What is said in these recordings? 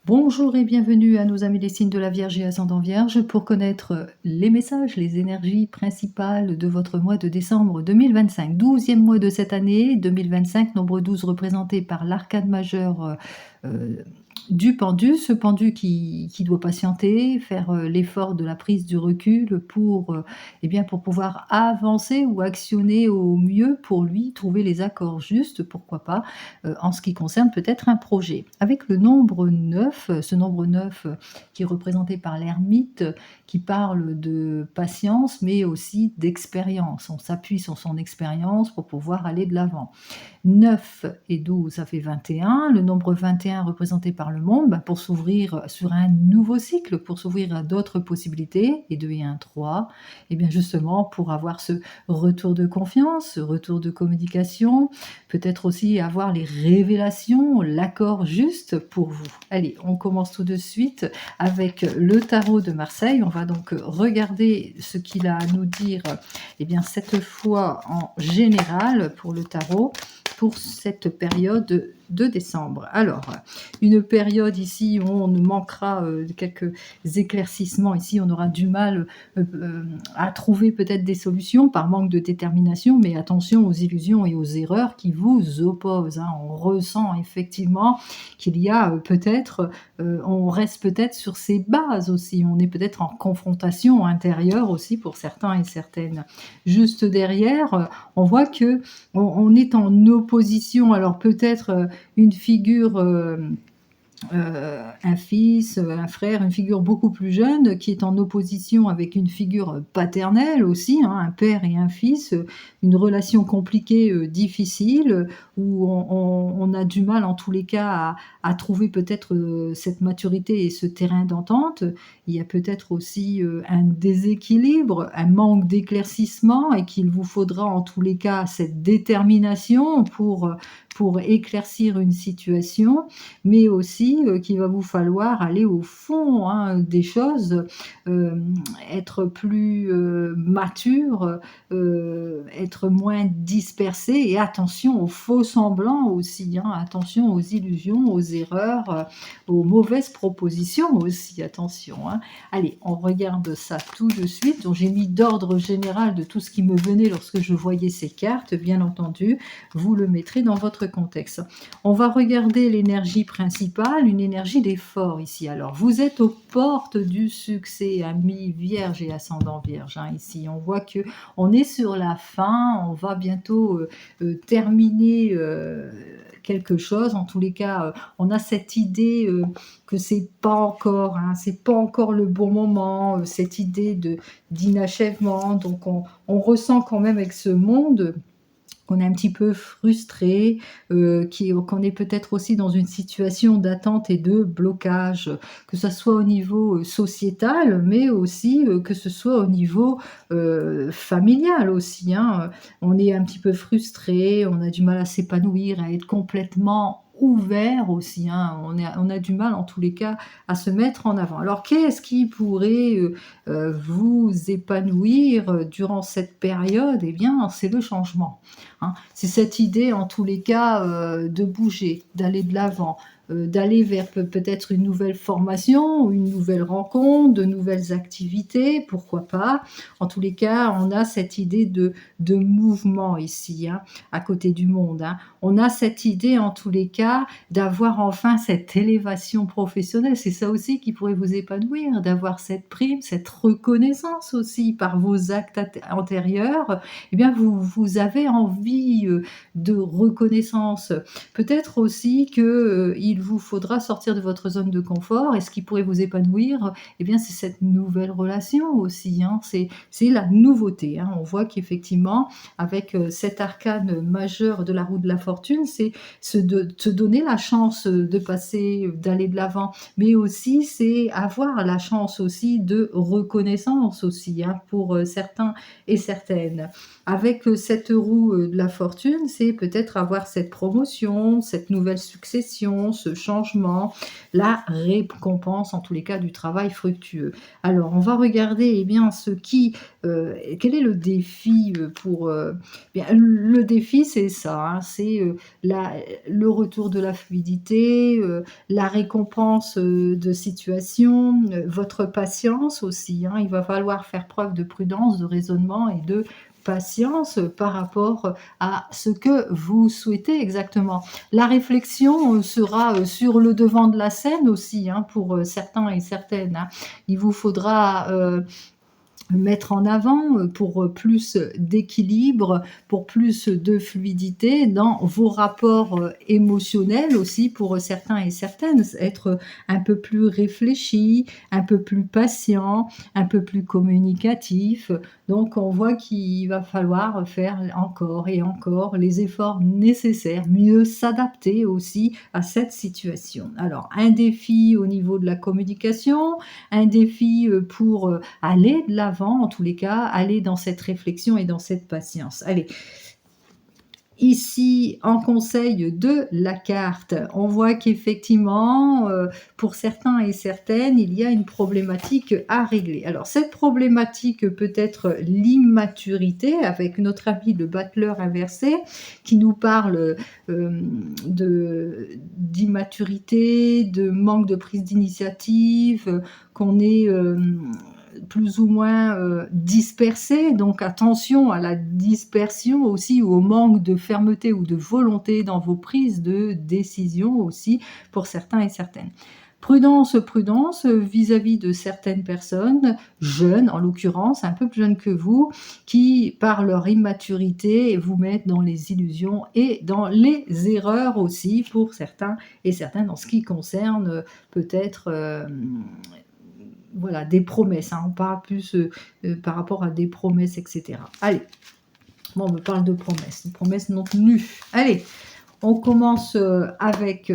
Bonjour et bienvenue à nos amis des signes de la Vierge et ascendant Vierge pour connaître les messages, les énergies principales de votre mois de décembre 2025. 12e mois de cette année 2025, nombre 12 représenté par l'arcane majeur euh, du pendu, ce pendu qui doit patienter, faire l'effort de la prise du recul eh bien, pour pouvoir avancer ou actionner au mieux pour lui, trouver les accords justes, pourquoi pas, en ce qui concerne peut-être un projet. Avec le nombre 9, ce nombre 9 qui est représenté par l'ermite, qui parle de patience, mais aussi d'expérience. On s'appuie sur son expérience pour pouvoir aller de l'avant. 9 et 12, ça fait 21. Le nombre 21 représenté par le monde, pour s'ouvrir sur un nouveau cycle, pour s'ouvrir à d'autres possibilités. Et 2 et 1, 3. Et bien justement, pour avoir ce retour de confiance, ce retour de communication, peut-être aussi avoir les révélations, l'accord juste pour vous. Allez, on commence tout de suite avec le tarot de Marseille. On va donc regarder ce qu'il a à nous dire, cette fois en général pour le tarot, pour cette période de décembre. Alors, une période ici où on manquera de quelques éclaircissements. Ici, on aura du mal à trouver peut-être des solutions par manque de détermination, mais attention aux illusions et aux erreurs qui vous opposent. On ressent effectivement qu'il y a on reste peut-être sur ses bases aussi. On est peut-être en confrontation intérieure aussi pour certains et certaines. Juste derrière, on voit que on est en opposition, alors peut-être une figure, un fils, un frère, une figure beaucoup plus jeune qui est en opposition avec une figure paternelle aussi, un père et un fils, une relation compliquée, difficile, où on a du mal en tous les cas à trouver peut-être cette maturité et ce terrain d'entente. Il y a peut-être aussi un déséquilibre, un manque d'éclaircissement et qu'il vous faudra en tous les cas cette détermination pour éclaircir une situation, mais aussi qu'il va vous falloir aller au fond des choses, euh, être plus mature, être moins dispersé, et attention aux faux semblants aussi, attention aux illusions, aux erreurs, aux mauvaises propositions aussi, attention. Allez, on regarde ça tout de suite. Donc j'ai mis d'ordre général de tout ce qui me venait lorsque je voyais ces cartes, bien entendu, vous le mettrez dans votre contexte. On va regarder l'énergie principale, une énergie d'effort ici. Alors, vous êtes aux portes du succès, amis Vierge et ascendant Vierge. Ici, on voit que on est sur la fin, on va bientôt terminer quelque chose. En tous les cas, on a cette idée que c'est pas encore le bon moment, cette idée d'inachèvement. Donc, on ressent quand même avec ce monde qu'on est un petit peu frustré, qu'on est peut-être aussi dans une situation d'attente et de blocage, que ce soit au niveau sociétal, mais aussi que ce soit au niveau familial aussi. On est un petit peu frustré, on a du mal à s'épanouir, à être complètement ouvert aussi. On a du mal en tous les cas à se mettre en avant. Alors qu'est-ce qui pourrait vous épanouir durant cette période? Eh bien, c'est le changement. C'est cette idée, en tous les cas, de bouger, d'aller de l'avant, d'aller vers peut-être une nouvelle formation, ou une nouvelle rencontre, de nouvelles activités, pourquoi pas. En tous les cas, on a cette idée de mouvement ici, à côté du monde. On a cette idée, en tous les cas, d'avoir enfin cette élévation professionnelle. C'est ça aussi qui pourrait vous épanouir, d'avoir cette prime, cette reconnaissance aussi par vos actes antérieurs. Eh bien, vous avez envie de reconnaissance. Peut-être aussi qu'il vous faudra sortir de votre zone de confort, et ce qui pourrait vous épanouir, eh bien, c'est cette nouvelle relation aussi. C'est la nouveauté. On voit qu'effectivement, avec cet arcane majeur de la roue de la fortune, c'est se donner la chance de passer, d'aller de l'avant, mais aussi c'est avoir la chance aussi de reconnaissance aussi, pour certains et certaines. Avec cette roue de la fortune, c'est peut-être avoir cette promotion, cette nouvelle succession, ce changement, la récompense en tous les cas du travail fructueux. Alors on va regarder, eh bien, quel est le défi, bien, le défi c'est ça, hein, c'est, le retour de la fluidité, la récompense, de situation, votre patience aussi, hein. Il va falloir faire preuve de prudence, de raisonnement et de patience, par rapport à ce que vous souhaitez exactement. La réflexion, sera, sur le devant de la scène aussi, hein, pour, certains et certaines, hein. Il vous faudra, mettre en avant, pour, plus d'équilibre, pour plus de fluidité dans vos rapports, émotionnels aussi pour, certains et certaines. Être un peu plus réfléchi, un peu plus patient, un peu plus communicatif. Donc on voit qu'il va falloir faire encore et encore les efforts nécessaires, mieux s'adapter aussi à cette situation. Alors un défi au niveau de la communication, un défi, pour, aller de l'avant, en tous les cas, aller dans cette réflexion et dans cette patience. Allez, ici, en conseil de la carte, on voit qu'effectivement, pour certains et certaines, il y a une problématique à régler. Alors cette problématique peut être l'immaturité avec notre ami le battleur inversé qui nous parle, d'immaturité, de manque de prise d'initiative, qu'on est, plus ou moins, dispersé, donc attention à la dispersion aussi ou au manque de fermeté ou de volonté dans vos prises de décision aussi pour certains et certaines. Prudence, prudence, vis-à-vis de certaines personnes, jeunes en l'occurrence, un peu plus jeunes que vous, qui par leur immaturité vous mettent dans les illusions et dans les erreurs aussi pour certains et certaines en ce qui concerne, peut-être, voilà, des promesses, hein. On parle plus, par rapport à des promesses et cetera. Allez, bon, on me parle de promesses non tenues. Allez, on commence, avec,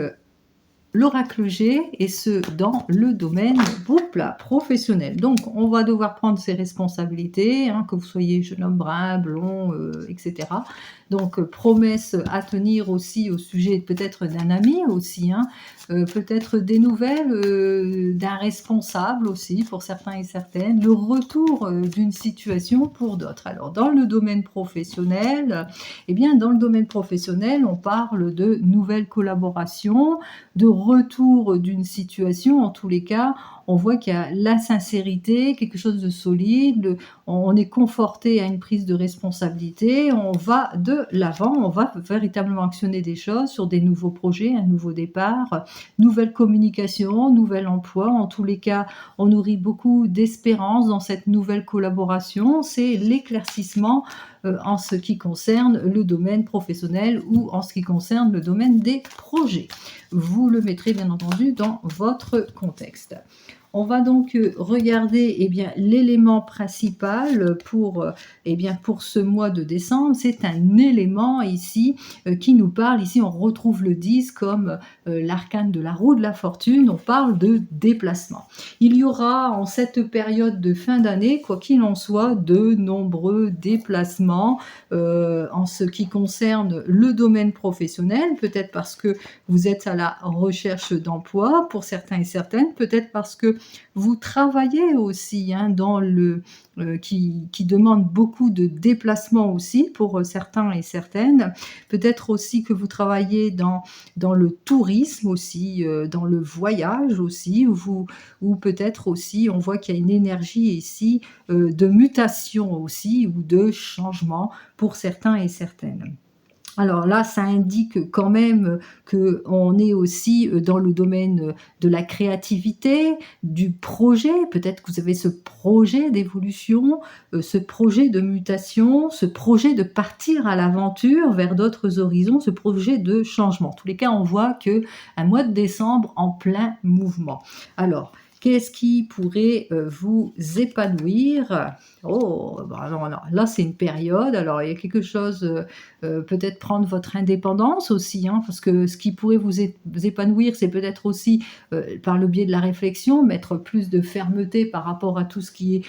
l'oracle G et ce dans le domaine, professionnel. Donc on va devoir prendre ses responsabilités, hein, que vous soyez jeune homme brun, blond, et cetera. Donc promesses à tenir aussi au sujet peut-être d'un ami aussi, hein, peut-être des nouvelles, d'un responsable aussi pour certains et certaines, le retour, d'une situation pour d'autres. Alors dans le domaine professionnel, eh bien dans le domaine professionnel, on parle de nouvelles collaborations, de retour d'une situation. En tous les cas, on voit qu'il y a la sincérité, quelque chose de solide, on est conforté à une prise de responsabilité, on va de l'avant, on va véritablement actionner des choses sur des nouveaux projets, un nouveau départ, nouvelle communication, nouvel emploi. En tous les cas, on nourrit beaucoup d'espérance dans cette nouvelle collaboration. C'est l'éclaircissement en ce qui concerne le domaine professionnel ou en ce qui concerne le domaine des projets. Vous le mettrez bien entendu dans votre contexte. On va donc regarder eh bien, l'élément principal pour ce mois de décembre. C'est un élément ici qui nous parle. Ici, on retrouve le 10 comme l'arcane de la roue de la fortune. On parle de déplacement. Il y aura en cette période de fin d'année, quoi qu'il en soit, de nombreux déplacements en ce qui concerne le domaine professionnel. Peut-être parce que vous êtes à la recherche d'emploi pour certains et certaines. Peut-être parce que vous travaillez aussi, hein, dans le qui demande beaucoup de déplacements aussi pour certains et certaines. Peut-être aussi que vous travaillez dans le tourisme aussi, dans le voyage aussi, ou peut-être aussi, on voit qu'il y a une énergie ici de mutation aussi ou de changement pour certains et certaines. Alors là, ça indique quand même qu'on est aussi dans le domaine de la créativité, du projet. Peut-être que vous avez ce projet d'évolution, ce projet de mutation, ce projet de partir à l'aventure vers d'autres horizons, ce projet de changement. En tous les cas, on voit qu'un mois de décembre en plein mouvement. Alors, Qu'est-ce qui pourrait, vous épanouir? Oh, bah, alors là, c'est une période, alors il y a quelque chose, peut-être prendre votre indépendance aussi, hein, parce que ce qui pourrait vous épanouir, c'est peut-être aussi, par le biais de la réflexion, mettre plus de fermeté par rapport à tout ce qui est,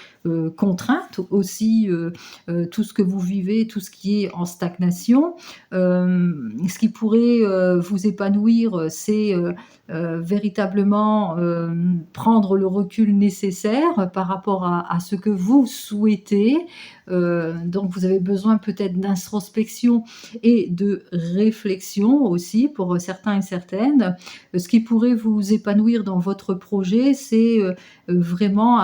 contrainte aussi, tout ce que vous vivez, tout ce qui est en stagnation. Ce qui pourrait, vous épanouir, c'est, véritablement, prendre le recul nécessaire par rapport à ce que vous souhaitez. Donc vous avez besoin peut-être d'introspection et de réflexion aussi pour, certains et certaines. Ce qui pourrait vous épanouir dans votre projet, c'est, vraiment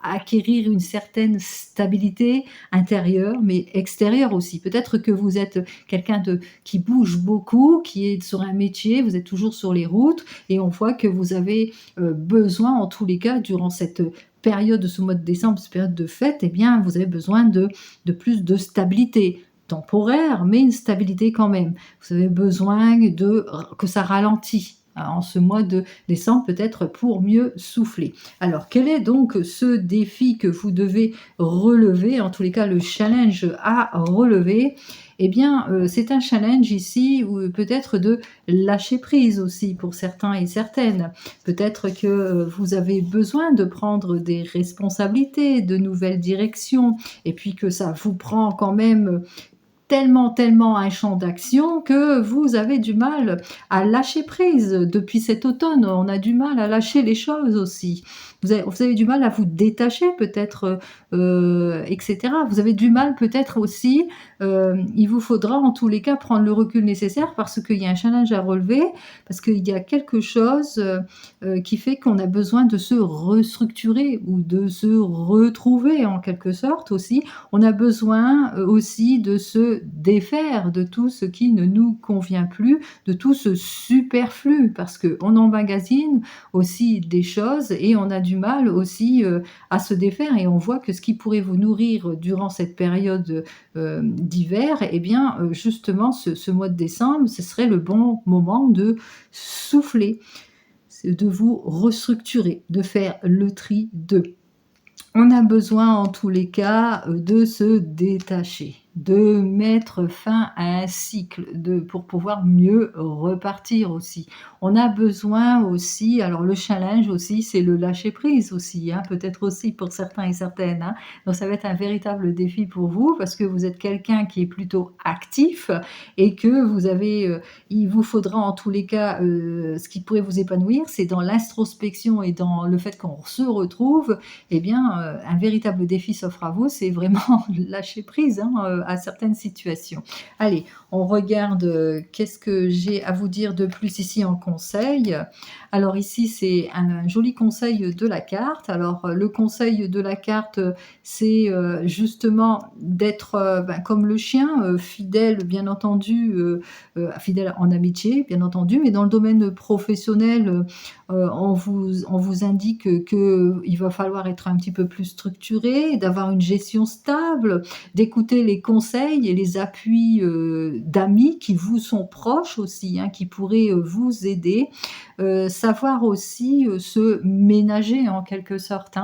acquérir une certaine stabilité intérieure, mais extérieure aussi. Peut-être que vous êtes quelqu'un de qui bouge beaucoup, qui est sur un métier, vous êtes toujours sur les routes et on voit que vous avez, besoin en tous les cas durant cette période de ce mois de décembre, cette période de fête, eh bien vous avez besoin de plus de stabilité temporaire, mais une stabilité quand même. Vous avez besoin de que ça ralentit, hein, en ce mois de décembre, peut-être pour mieux souffler. Alors, quel est donc ce défi que vous devez relever, en tous les cas le challenge à relever? Eh bien, c'est un challenge ici où peut-être de lâcher prise aussi pour certains et certaines. Peut-être que, vous avez besoin de prendre des responsabilités, de nouvelles directions et puis que ça vous prend quand même, tellement, tellement un champ d'action que vous avez du mal à lâcher prise. Depuis cet automne, on a du mal à lâcher les choses aussi. Vous avez du mal à vous détacher peut-être, et cetera. Vous avez du mal peut-être aussi, il vous faudra en tous les cas prendre le recul nécessaire parce qu'il y a un challenge à relever, parce qu'il y a quelque chose, qui fait qu'on a besoin de se restructurer ou de se retrouver en quelque sorte aussi. On a besoin, aussi de se défaire de tout ce qui ne nous convient plus, de tout ce superflu parce qu'on emmagasine aussi des choses et on a du mal aussi, à se défaire et on voit que ce qui pourrait vous nourrir durant cette période, d'hiver et bien, justement ce mois de décembre, ce serait le bon moment de souffler, c'est de vous restructurer, de faire le tri de. On a besoin en tous les cas, de se détacher, de mettre fin à un cycle, pour pouvoir mieux repartir aussi. On a besoin aussi alors le challenge aussi, c'est le lâcher prise aussi, hein, peut-être aussi pour certains et certaines, hein. Donc ça va être un véritable défi pour vous parce que vous êtes quelqu'un qui est plutôt actif et que vous avez, il vous faudra en tous les cas, ce qui pourrait vous épanouir, c'est dans l'introspection et dans le fait qu'on se retrouve eh bien, un véritable défi s'offre à vous, c'est vraiment lâcher prise, hein, à certaines situations. Allez, on regarde, qu'est-ce que j'ai à vous dire de plus ici en conseil? Alors ici, c'est un joli conseil de la carte. Alors, le conseil de la carte, c'est, justement d'être, comme le chien, fidèle bien entendu, fidèle en amitié bien entendu, mais dans le domaine professionnel, on vous indique que il va falloir être un petit peu plus structuré, d'avoir une gestion stable, d'écouter les conseils et les appuis, d'amis qui vous sont proches aussi, hein, qui pourraient, vous aider. Savoir aussi, se ménager en quelque sorte,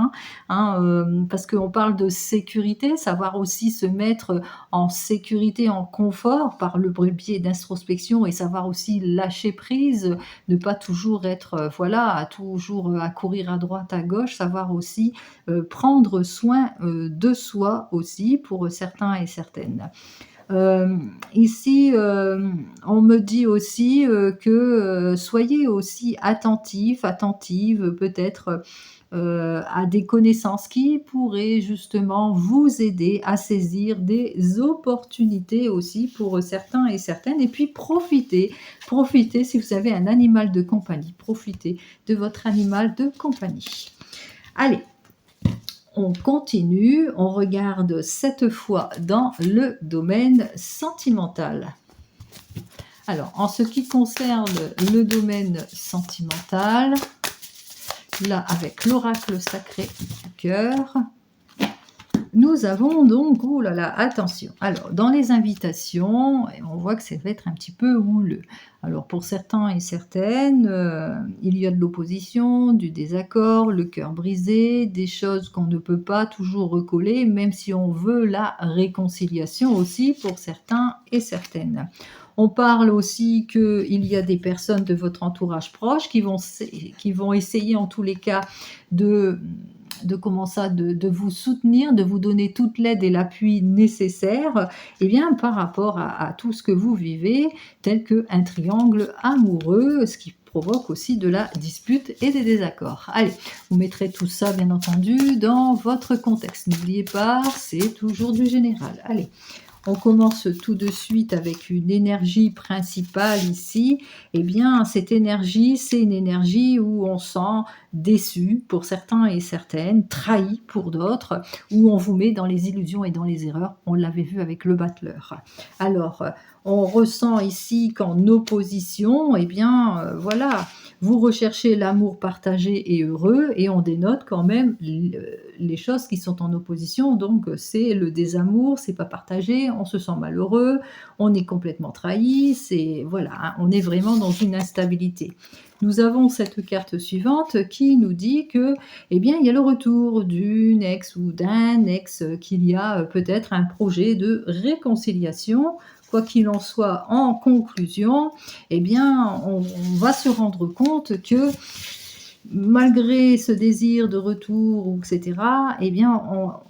parce qu'on parle de sécurité, savoir aussi se mettre, en sécurité, en confort par le biais d'introspection et savoir aussi lâcher prise, ne pas toujours être, voilà, à toujours, à courir à droite, à gauche, savoir aussi, prendre soin, de soi aussi pour certains et certaines. Ici, on me dit aussi, que, soyez aussi attentifs, attentives peut-être, à des connaissances qui pourraient justement vous aider à saisir des opportunités aussi pour, certains et certaines et puis profitez si vous avez un animal de compagnie, profitez de votre animal de compagnie. Allez, on continue, on regarde cette fois dans le domaine sentimental. Alors, en ce qui concerne le domaine sentimental, là avec l'oracle sacré du cœur, Nous avons donc, oh là là, attention. Alors, dans les invitations, on voit que ça va être un petit peu houleux. Alors, pour certains et certaines, il y a de l'opposition, du désaccord, le cœur brisé, des choses qu'on ne peut pas toujours recoller, même si on veut la réconciliation aussi pour certains et certaines. On parle aussi qu'il y a des personnes de votre entourage proche qui vont essayer en tous les cas de comment ça, de vous soutenir, de vous donner toute l'aide et l'appui nécessaires, eh bien, par rapport à tout ce que vous vivez, tel qu'un triangle amoureux, ce qui provoque aussi de la dispute et des désaccords. Allez, vous mettrez tout ça, bien entendu, dans votre contexte. N'oubliez pas, c'est toujours du général. Allez, on commence tout de suite avec une énergie principale ici. Eh bien, cette énergie, c'est une énergie où on sent déçu pour certains et certaines, trahi pour d'autres, où on vous met dans les illusions et dans les erreurs. On l'avait vu avec le battleur. Alors, on ressent ici qu'en opposition, eh bien, voilà, vous recherchez l'amour partagé et heureux, et on dénote quand même les choses qui sont en opposition. Donc, c'est le désamour, c'est pas partagé, on se sent malheureux, on est complètement trahi, c'est voilà, hein, on est vraiment dans une instabilité. Nous avons cette carte suivante qui nous dit que, eh bien, il y a le retour d'une ex ou d'un ex, qu'il y a peut-être un projet de réconciliation. Quoi qu'il en soit, en conclusion, eh bien, on va se rendre compte que malgré ce désir de retour, etc., eh bien,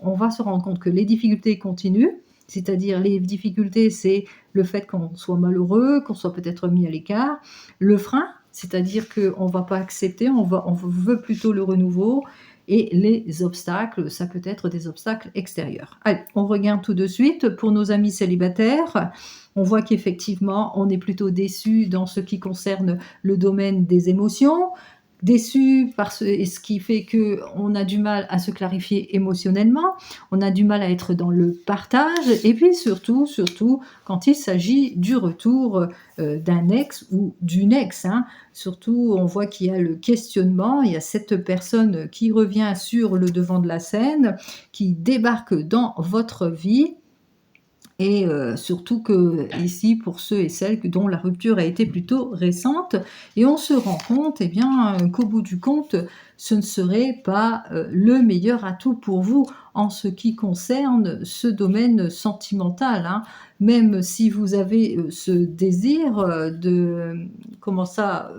on va se rendre compte que les difficultés continuent. C'est-à-dire, les difficultés, c'est le fait qu'on soit malheureux, qu'on soit peut-être mis à l'écart. Le frein, c'est-à-dire qu'on ne va pas accepter, on veut plutôt le renouveau. Et les obstacles, ça peut être des obstacles extérieurs. Allez, on regarde tout de suite pour nos amis célibataires. On voit qu'effectivement, on est plutôt déçu dans ce qui concerne le domaine des émotions. Déçu par ce qui fait qu'on a du mal à se clarifier émotionnellement, on a du mal à être dans le partage, et puis surtout, quand il s'agit du retour d'un ex ou d'une ex, hein. Surtout, on voit qu'il y a le questionnement, il y a cette personne qui revient sur le devant de la scène, qui débarque dans votre vie. Et surtout que ici, pour ceux et celles dont la rupture a été plutôt récente, et on se rend compte, eh bien, qu'au bout du compte, ce ne serait pas le meilleur atout pour vous en ce qui concerne ce domaine sentimental, hein. Même si vous avez ce désir comment ça,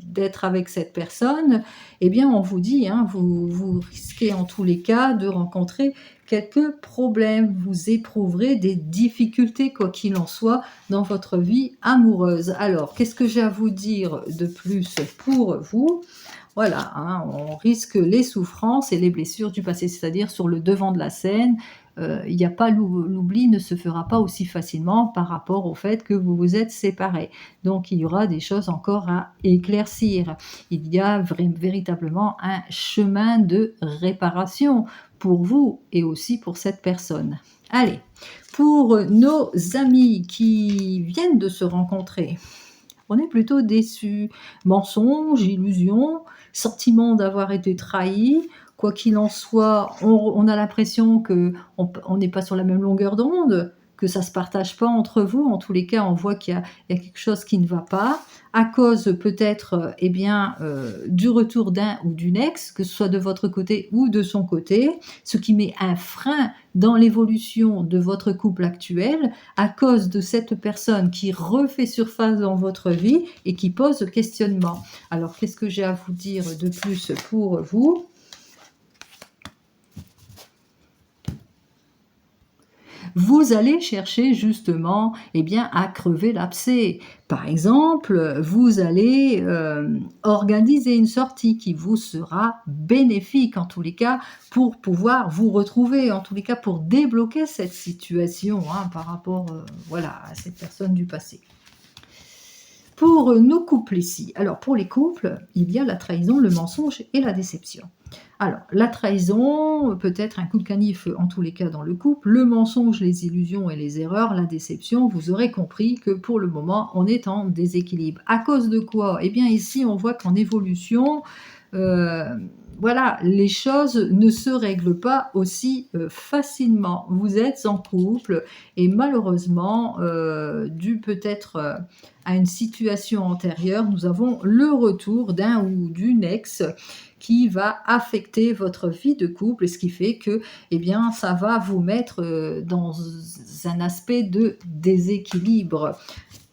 d'être avec cette personne, eh bien, on vous dit, hein, vous risquez en tous les cas de rencontrer quelques problèmes, vous éprouverez des difficultés, quoi qu'il en soit, dans votre vie amoureuse. Alors, qu'est-ce que j'ai à vous dire de plus pour vous? Voilà, hein, on risque les souffrances et les blessures du passé, c'est-à-dire sur le devant de la scène. Il n'y a pas l'oubli ne se fera pas aussi facilement par rapport au fait que vous vous êtes séparés. Donc, il y aura des choses encore à éclaircir. Il y a véritablement un chemin de réparation pour vous et aussi pour cette personne. Allez, pour nos amis qui viennent de se rencontrer, on est plutôt déçus. Mensonges, illusions, sentiment d'avoir été trahi. Quoi qu'il en soit, on a l'impression qu'on n'est pas sur la même longueur d'onde, que ça ne se partage pas entre vous. En tous les cas, on voit qu'il y a quelque chose qui ne va pas, à cause peut-être eh bien, du retour d'un ou d'une ex, que ce soit de votre côté ou de son côté, ce qui met un frein dans l'évolution de votre couple actuel, à cause de cette personne qui refait surface dans votre vie et qui pose questionnement. Alors, qu'est-ce que j'ai à vous dire de plus pour vous ? Vous allez chercher justement, eh bien, à crever l'abcès. Par exemple, vous allez organiser une sortie qui vous sera bénéfique, en tous les cas, pour pouvoir vous retrouver, en tous les cas, pour débloquer cette situation, hein, par rapport voilà, à cette personne du passé. Pour nos couples ici, alors pour les couples, il y a la trahison, le mensonge et la déception. Alors, la trahison, peut-être un coup de canif en tous les cas dans le couple, le mensonge, les illusions et les erreurs, la déception, vous aurez compris que pour le moment, on est en déséquilibre. À cause de quoi? Eh bien ici, on voit qu'en évolution, heu, voilà, les choses ne se règlent pas aussi, facilement. Vous êtes en couple et malheureusement, dû peut-être, à une situation antérieure, nous avons le retour d'un ou d'une ex qui va affecter votre vie de couple et ce qui fait que, eh bien, ça va vous mettre, dans un aspect de déséquilibre.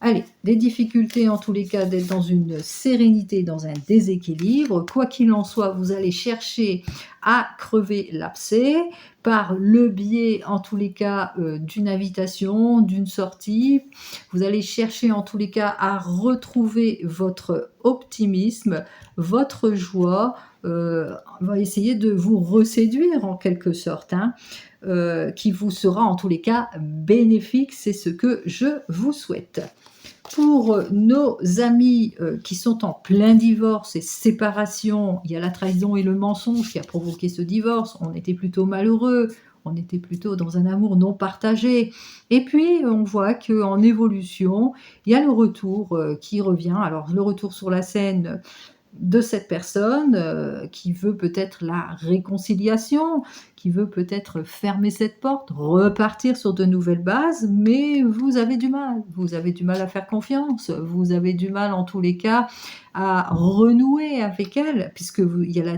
Allez, des difficultés en tous les cas d'être dans une sérénité, dans un déséquilibre. Quoi qu'il en soit, vous allez chercher à crever l'abcès par le biais, en tous les cas, d'une invitation, d'une sortie. Vous allez chercher en tous les cas à retrouver votre optimisme, votre joie. On va essayer de vous reséduire en quelque sorte, hein, qui vous sera en tous les cas bénéfique. C'est ce que je vous souhaite. Pour nos amis, qui sont en plein divorce et séparation, il y a la trahison et le mensonge qui a provoqué ce divorce. On était plutôt malheureux, on était plutôt dans un amour non partagé et puis on voit qu'en évolution, il y a le retour, qui revient. Alors le retour sur la scène de cette personne, qui veut peut-être la réconciliation, qui veut peut-être fermer cette porte, repartir sur de nouvelles bases, mais vous avez du mal. Vous avez du mal à faire confiance, vous avez du mal en tous les cas à renouer avec elle, puisque vous il y a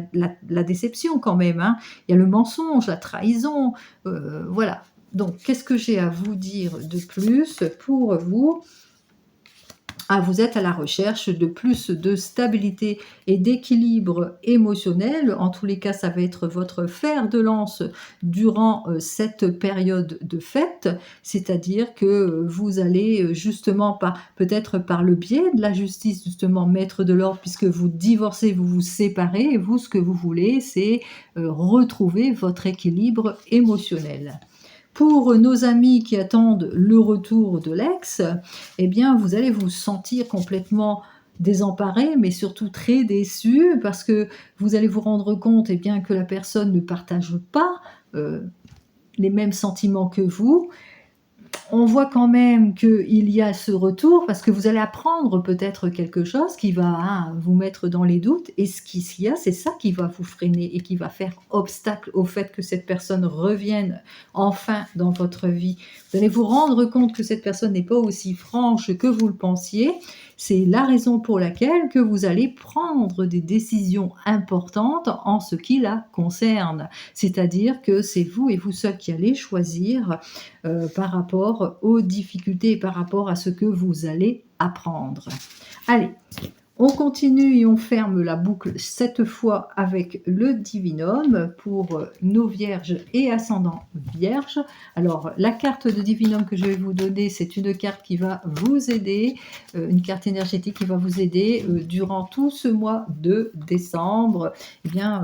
la déception quand même, hein. Il y a le mensonge, la trahison, voilà. Donc qu'est-ce que j'ai à vous dire de plus pour vous? Ah, vous êtes à la recherche de plus de stabilité et d'équilibre émotionnel. En tous les cas, ça va être votre fer de lance durant, cette période de fête. C'est-à-dire que, vous allez, justement peut-être par le biais de la justice, justement mettre de l'ordre puisque vous divorcez, vous vous séparez et vous, ce que vous voulez, c'est, retrouver votre équilibre émotionnel. Pour nos amis qui attendent le retour de l'ex, eh bien, vous allez vous sentir complètement désemparés, mais surtout très déçus parce que vous allez vous rendre compte, eh bien, que la personne ne partage pas, heu, les mêmes sentiments que vous. On voit quand même qu'il y a ce retour parce que vous allez apprendre peut-être quelque chose qui va, hein, vous mettre dans les doutes et ce qu'il y a, c'est ça qui va vous freiner et qui va faire obstacle au fait que cette personne revienne enfin dans votre vie. Vous allez vous rendre compte que cette personne n'est pas aussi franche que vous le pensiez. C'est la raison pour laquelle que vous allez prendre des décisions importantes en ce qui la concerne. C'est-à-dire que c'est vous et vous seul qui allez choisir par rapport aux difficultés et par rapport à ce que vous allez apprendre. Allez, on continue et on ferme la boucle cette fois avec le divinum pour nos vierges et ascendants vierges. Alors, la carte de divinum que je vais vous donner, c'est une carte qui va vous aider, une carte énergétique qui va vous aider durant tout ce mois de décembre, eh bien,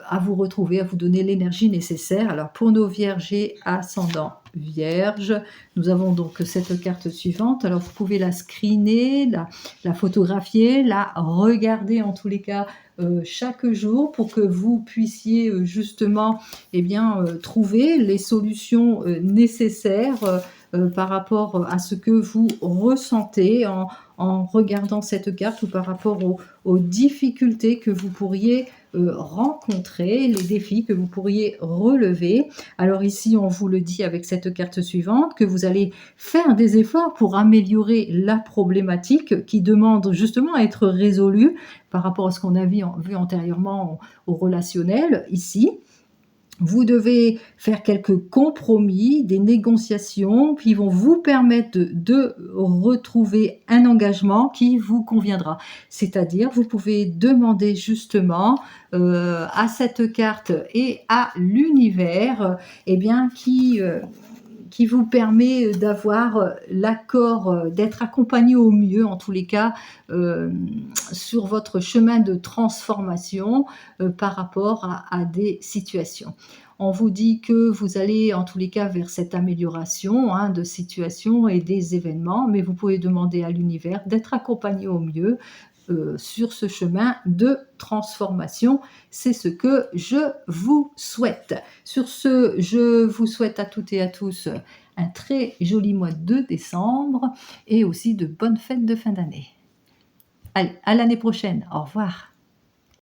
à vous retrouver, à vous donner l'énergie nécessaire. Alors, pour nos vierges et ascendants vierges, nous avons donc cette carte suivante. Alors, vous pouvez la screener, la photographier, la regarder en tous les cas chaque jour pour que vous puissiez justement eh bien, trouver les solutions nécessaires par rapport à ce que vous ressentez en regardant cette carte ou par rapport aux difficultés que vous pourriez rencontrer, les défis que vous pourriez relever. Alors ici, on vous le dit avec cette carte suivante, que vous allez faire des efforts pour améliorer la problématique qui demande justement à être résolue par rapport à ce qu'on a vu antérieurement au relationnel ici. Vous devez faire quelques compromis, des négociations qui vont vous permettre de retrouver un engagement qui vous conviendra. C'est-à-dire, vous pouvez demander justement à cette carte et à l'univers, eh bien, qui vous permet d'avoir l'accord, d'être accompagné au mieux en tous les cas sur votre chemin de transformation par rapport à des situations. On vous dit que vous allez en tous les cas vers cette amélioration hein, de situation et des événements, mais vous pouvez demander à l'univers d'être accompagné au mieux sur ce chemin de transformation. C'est ce que je vous souhaite. Sur ce, je vous souhaite à toutes et à tous un très joli mois de décembre et aussi de bonnes fêtes de fin d'année. Allez, à l'année prochaine. Au revoir.